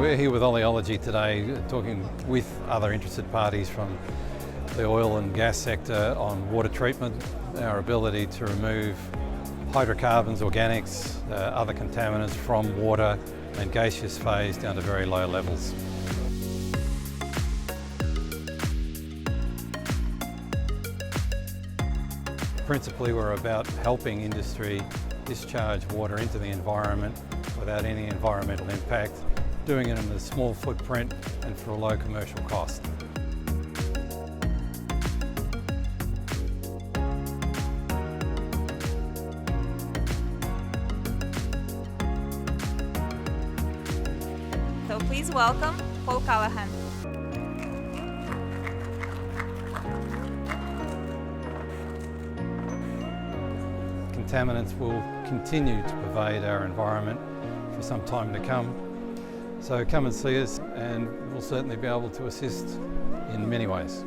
We're here with OLEOLOGY today, talking with other interested parties from the oil and gas sector on water treatment, our ability to remove hydrocarbons, organics, other contaminants from water and gaseous phase down to very low levels. Principally, we're about helping industry discharge water into the environment without any environmental impact, doing it in a small footprint and for a low commercial cost. So please welcome Paul Callahan. Contaminants will continue to pervade our environment for some time to come. So come and see us and we'll certainly be able to assist in many ways.